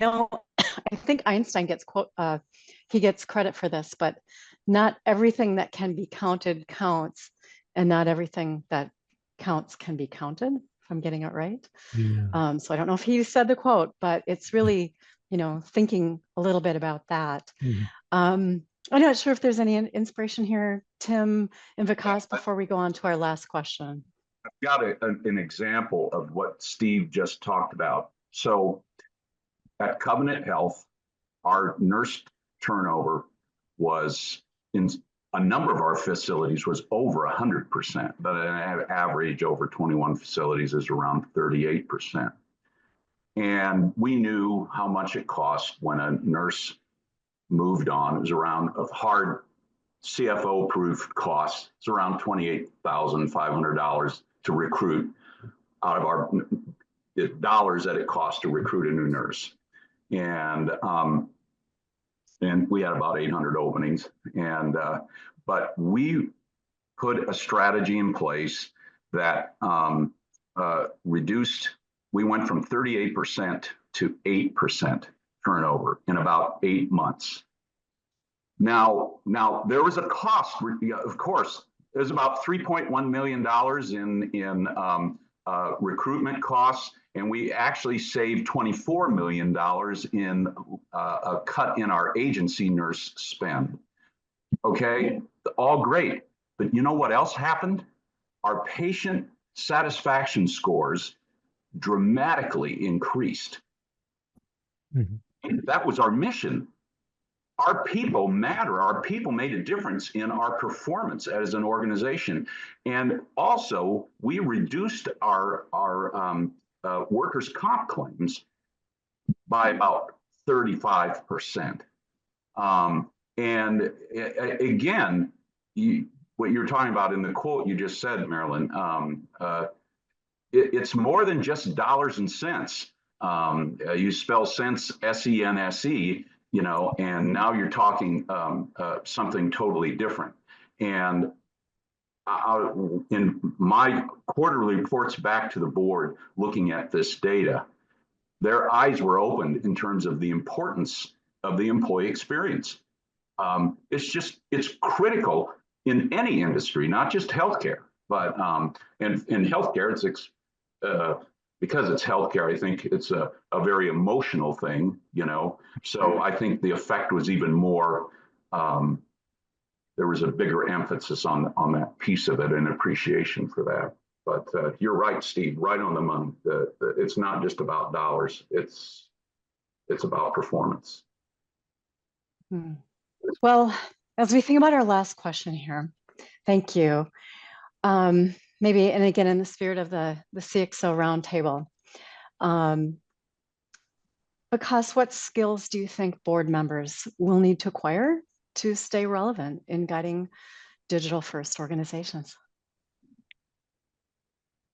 think Einstein gets he gets credit for this, but not everything that can be counted counts. And not everything that counts can be counted, if I'm getting it right. Yeah. So I don't know if he said the quote, but it's really, thinking a little bit about that. Mm-hmm. I'm not sure if there's any inspiration here, Tim and Vikas, before we go on to our last question. I've got an example of what Steve just talked about. So at Covenant Health, our nurse turnover was in a number of our facilities was over 100%, but an average over 21 facilities is around 38%. And we knew how much it cost when a nurse moved on. It was around a hard CFO-proof cost. It's around $28,500 to recruit out of our dollars that it costs to recruit a new nurse. And we had about 800 openings. But we put a strategy in place that reduced, we went from 38% to 8% turnover in about 8 months. Now there was a cost, of course. There's about $3.1 million in recruitment costs, and we actually saved $24 million in a cut in our agency nurse spend. Okay, all great. But you know what else happened? Our patient satisfaction scores dramatically increased. Mm-hmm. And that was our mission. Our people matter. Our people made a difference in our performance as an organization. And also, we reduced our workers' comp claims by about 35%. And again, what you're talking about in the quote you just said, Marilyn, it's more than just dollars and cents. You spell sense S-E-N-S-E, and now you're talking something totally different. And in my quarterly reports back to the board, looking at this data, their eyes were opened in terms of the importance of the employee experience. It's critical in any industry, not just healthcare, but in healthcare, because it's healthcare, I think it's a very emotional thing, So I think the effect was even more. There was a bigger emphasis on that piece of it and appreciation for that. But you're right, Steve, right on the money. It's not just about dollars. It's about performance. Well, as we think about our last question here, thank you. Maybe, and again, in the spirit of the CXO Roundtable, Vikas, what skills do you think board members will need to acquire to stay relevant in guiding digital-first organizations?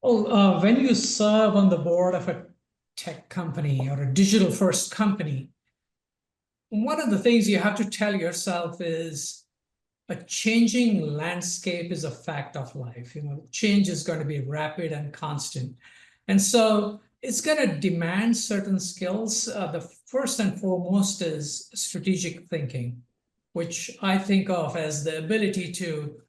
Well, when you serve on the board of a tech company or a digital-first company, one of the things you have to tell yourself is a changing landscape is a fact of life. Change is going to be rapid and constant. And so it's going to demand certain skills. The first and foremost is strategic thinking, which I think of as the ability to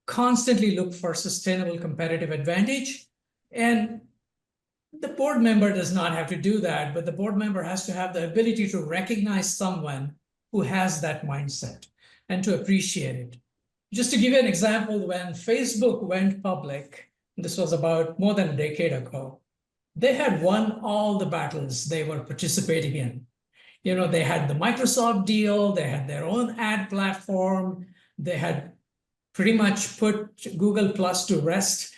constantly look for sustainable competitive advantage. And the board member does not have to do that, but the board member has to have the ability to recognize someone who has that mindset and to appreciate it. Just to give you an example, when Facebook went public, this was about more than a decade ago, they had won all the battles they were participating in. They had the Microsoft deal, they had their own ad platform, they had pretty much put Google Plus to rest,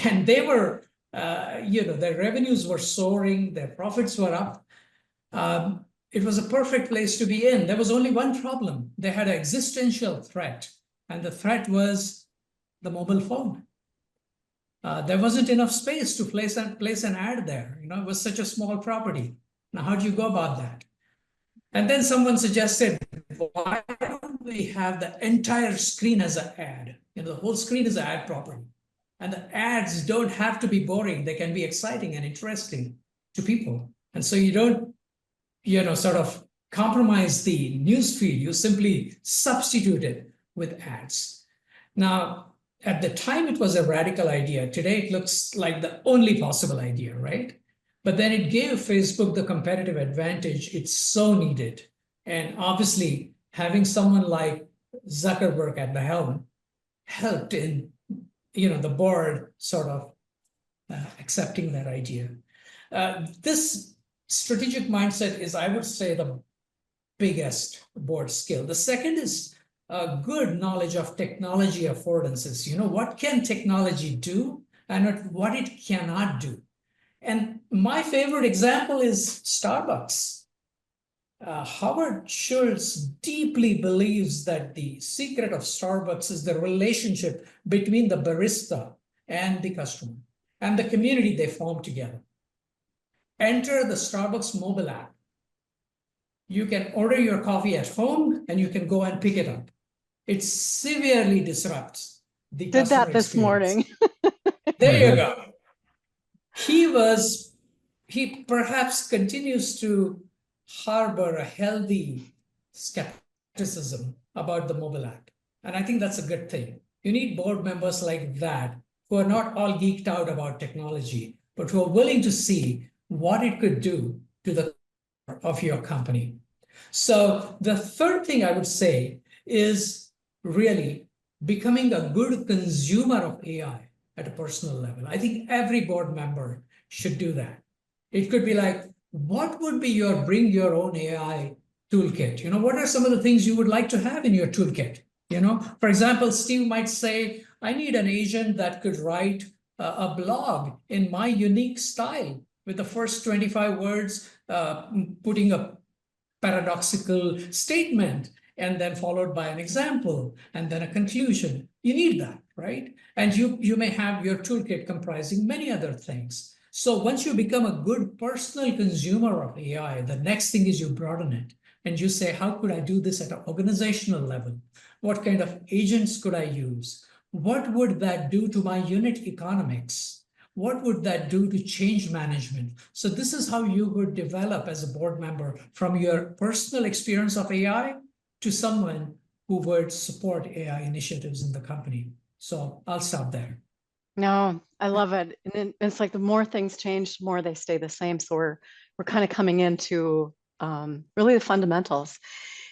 and they were, their revenues were soaring, their profits were up. It was a perfect place to be in. There was only one problem. They had an existential threat, and the threat was the mobile phone. There wasn't enough space to place an ad there. It was such a small property. Now, how do you go about that? And then someone suggested, why don't we have the entire screen as an ad? The whole screen is an ad property. And the ads don't have to be boring. They can be exciting and interesting to people. And so you don't, sort of compromise the newsfeed. You simply substitute it with ads. Now, at the time, it was a radical idea. Today, it looks like the only possible idea, right? But then it gave Facebook the competitive advantage it so needed. And obviously, having someone like Zuckerberg at the helm helped in, the board sort of accepting that idea. This strategic mindset is, I would say, the biggest board skill. The second is a good knowledge of technology affordances. What can technology do and what it cannot do? And my favorite example is Starbucks. Howard Schultz deeply believes that the secret of Starbucks is the relationship between the barista and the customer and the community they form together. Enter the Starbucks mobile app. You can order your coffee at home and you can go and pick it up. It severely disrupts the customer Did that this experience. morning. There you go. He perhaps continues to harbor a healthy skepticism about the mobile app. And I think that's a good thing. You need board members like that who are not all geeked out about technology, but who are willing to see what it could do to the of your company. So the third thing I would say is really becoming a good consumer of AI at a personal level. I think every board member should do that. It could be like, what would be your bring your own AI toolkit? What are some of the things you would like to have in your toolkit? For example, Steve might say, I need an agent that could write a blog in my unique style with the first 25 words, putting a paradoxical statement, and then followed by an example, and then a conclusion. You need that, right? And you may have your toolkit comprising many other things. So once you become a good personal consumer of AI, the next thing is you broaden it. And you say, how could I do this at an organizational level? What kind of agents could I use? What would that do to my unit economics? What would that do to change management? So this is how you would develop as a board member from your personal experience of AI to someone who would support AI initiatives in the company. So I'll stop there. No, I love it. And it's like the more things change, the more they stay the same. So we're kind of coming into really the fundamentals.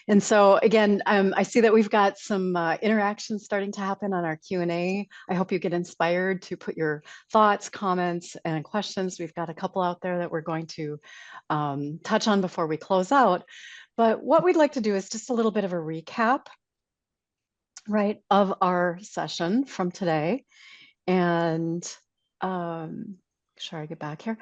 And so again, I see that we've got some interactions starting to happen on our Q&A. I hope you get inspired to put your thoughts, comments, and questions. We've got a couple out there that we're going to touch on before we close out. But what we'd like to do is just a little bit of a recap, right, of our session from today. And sure, I get back here.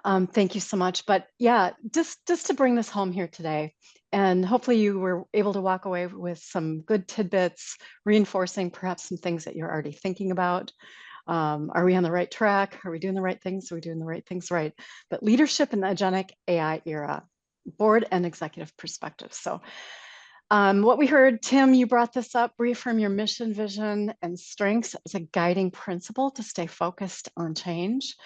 Thank you so much. But yeah, just to bring this home here today, and hopefully you were able to walk away with some good tidbits, reinforcing perhaps some things that you're already thinking about. Are we on the right track? Are we doing the right things? Are we doing the right things right? But leadership in the agentic AI era, board and executive perspective. So What we heard, Tim, you brought this up, reaffirm your mission, vision, and strengths as a guiding principle to stay focused on change.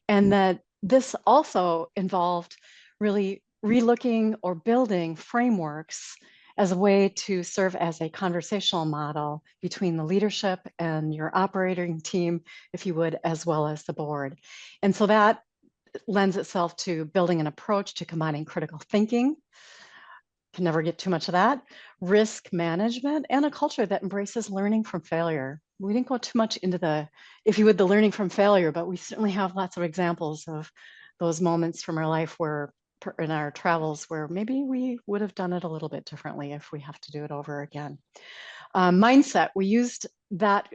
And that this also involved really relooking or building frameworks as a way to serve as a conversational model between the leadership and your operating team, if you would, as well as the board. And so that lends itself to building an approach to combining critical thinking, can never get too much of that, risk management, and a culture that embraces learning from failure. We didn't go too much into the, if you would, the learning from failure, but we certainly have lots of examples of those moments from our life where, in our travels, where maybe we would have done it a little bit differently if we have to do it over again. Mindset, we used that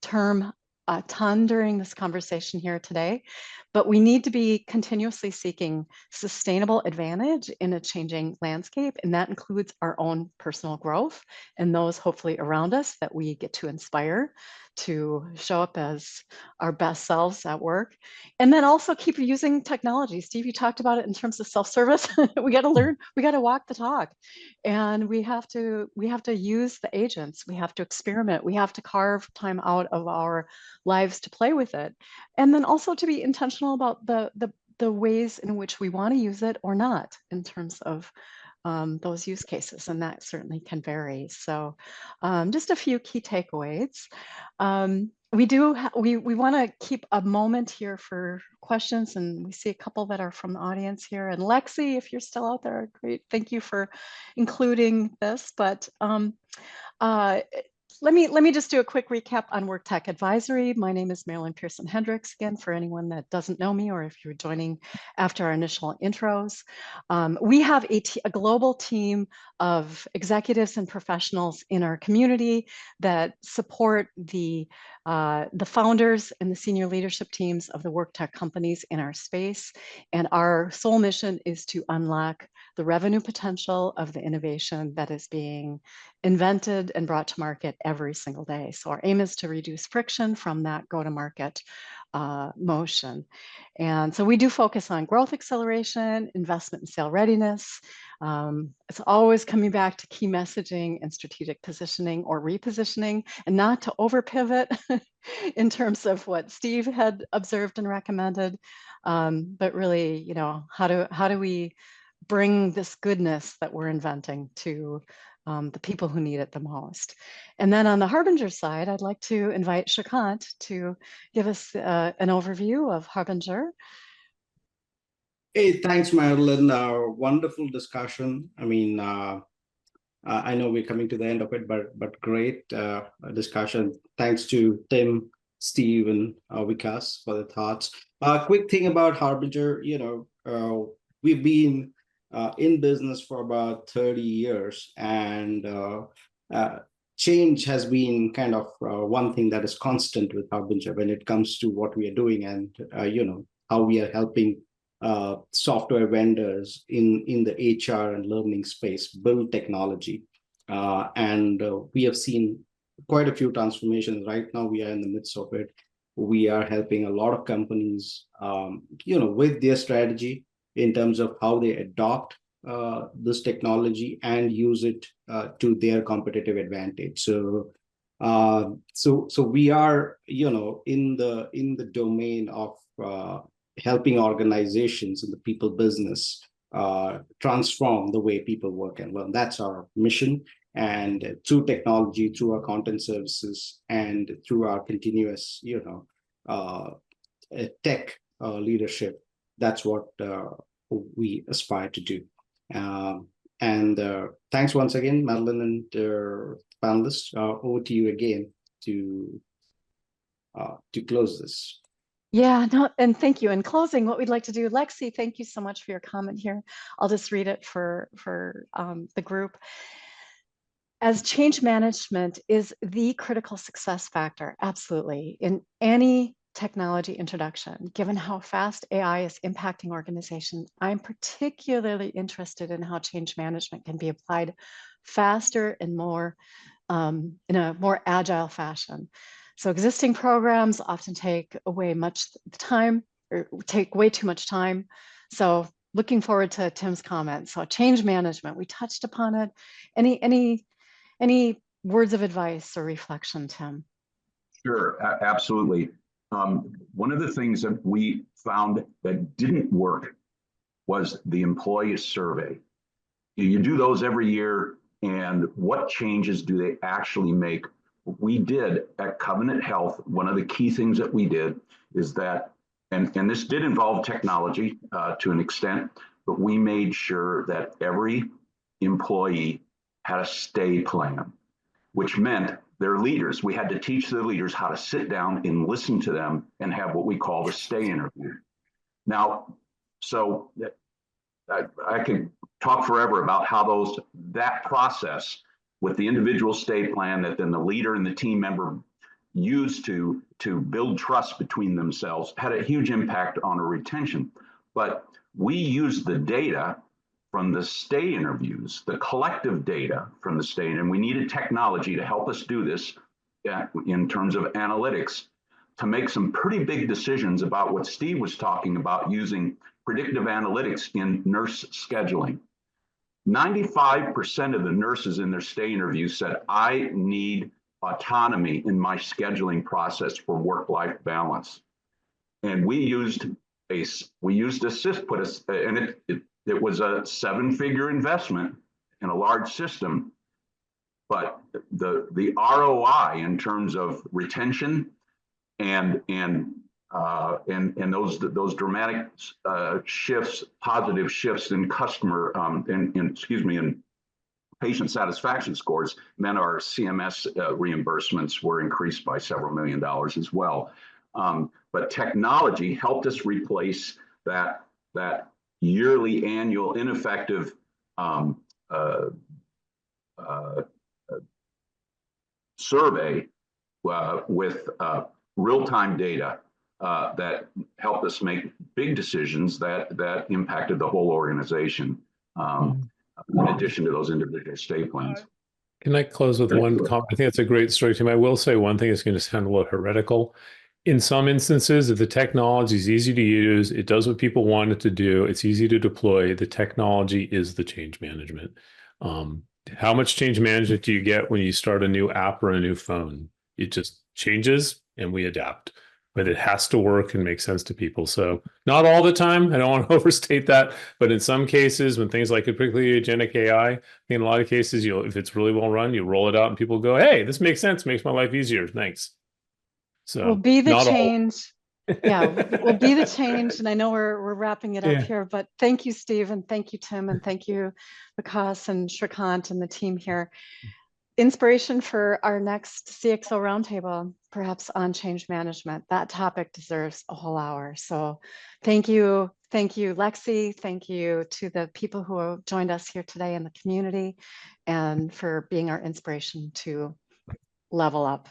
term a ton during this conversation here today, but we need to be continuously seeking sustainable advantage in a changing landscape, and that includes our own personal growth and those hopefully around us that we get to inspire to show up as our best selves at work. And then also keep using technology. Steve, you talked about it in terms of self-service. We got to learn, we got to walk the talk, and we have to use the agents. We have to experiment. We have to carve time out of our lives to play with it, and then also to be intentional about the ways in which we want to use it or not in terms of those use cases, and that certainly can vary. So just a few key takeaways. We want to keep a moment here for questions, and we see a couple that are from the audience here. And Lexi, if you're still out there, great, thank you for including this. But let me just do a quick recap on WorkTech Advisory. My name is Marilyn Pearson Hendricks, again, for anyone that doesn't know me, or if you're joining after our initial intros. We have a global team of executives and professionals in our community that support the founders and the senior leadership teams of the WorkTech companies in our space. And our sole mission is to unlock the revenue potential of the innovation that is being invented and brought to market every single day. So our aim is to reduce friction from that go-to-market motion. And so we do focus on growth acceleration, investment and sale readiness. It's always coming back to key messaging and strategic positioning or repositioning, and not to over pivot in terms of what Steve had observed and recommended, but really, you know, how do we bring this goodness that we're inventing to the people who need it the most. And then on the Harbinger side, I'd like to invite Shrikant to give us an overview of Harbinger. Hey, thanks, Marilyn. Wonderful discussion. I mean, I know we're coming to the end of it, but great discussion. Thanks to Tim, Steve, and Vikas for the thoughts. Quick thing about Harbinger, you know, we've been in business for about 30 years, and change has been kind of one thing that is constant with Harbinger when it comes to what we are doing, and you know, how we are helping software vendors in the HR and learning space build technology. And we have seen quite a few transformations. Right now, we are in the midst of it. We are helping a lot of companies, you know, with their strategy in terms of how they adopt this technology and use it to their competitive advantage. So, so we are, you know, in the domain of helping organizations in the people business transform the way people work and learn. That's our mission. And through technology, through our content services, and through our continuous, you know, tech leadership, that's what we aspire to do. And thanks once again, Madeline and panelists. Over to you again to close this. Yeah, no, and thank you. In closing, what we'd like to do, Lexi, thank you so much for your comment here. I'll just read it for the group. As change management is the critical success factor, absolutely, in any technology introduction, given how fast AI is impacting organizations, I'm particularly interested in how change management can be applied faster and more in a more agile fashion. So existing programs often take away much time, or take way too much time. So looking forward to Tim's comments. So change management, we touched upon it. Any words of advice or reflection, Tim? Sure, absolutely. One of the things that we found that didn't work was the employee survey. You do those every year, and what changes do they actually make? We did at Covenant Health, one of the key things that we did is that, and this did involve technology to an extent, but we made sure that every employee had a stay plan, which meant their leaders, we had to teach their leaders how to sit down and listen to them and have what we call the stay interview. Now, so I could talk forever about how that process with the individual stay plan that then the leader and the team member used to build trust between themselves had a huge impact on our retention. But we used the data from the stay interviews, the collective data from the stay, and we needed technology to help us do this in terms of analytics to make some pretty big decisions about what Steve was talking about, using predictive analytics in nurse scheduling. 95% of the nurses in their stay interviews said, I need autonomy in my scheduling process for work-life balance. And we used Assist, and it was a 7-figure investment in a large system, but the ROI in terms of retention and those dramatic shifts, positive shifts in customer in patient satisfaction scores meant our CMS reimbursements were increased by several $1 million as well. But technology helped us replace that yearly annual ineffective survey with real-time data that helped us make big decisions that impacted the whole organization, in addition to those individual stay plans. Can I close with one comment? I think that's a great story, Tim. I will say one thing is going to sound a little heretical. In some instances, if the technology is easy to use, it does what people want it to do, it's easy to deploy, the technology is the change management. How much change management do you get when you start a new app or a new phone? It just changes and we adapt. But it has to work and make sense to people. So not all the time, I don't want to overstate that, but in some cases, when things like particularly agentic AI, in a lot of cases, if it's really well run, you roll it out and people go, hey, this makes sense, makes my life easier, thanks. So we'll be the change. Yeah, we'll be the change. And I know we're wrapping it up here, but thank you, Steve, and thank you, Tim, and thank you, Vikas and Shrikant and the team here. Inspiration for our next CXO Roundtable, perhaps on change management. That topic deserves a whole hour. So thank you, Lexi. Thank you to the people who have joined us here today in the community and for being our inspiration to level up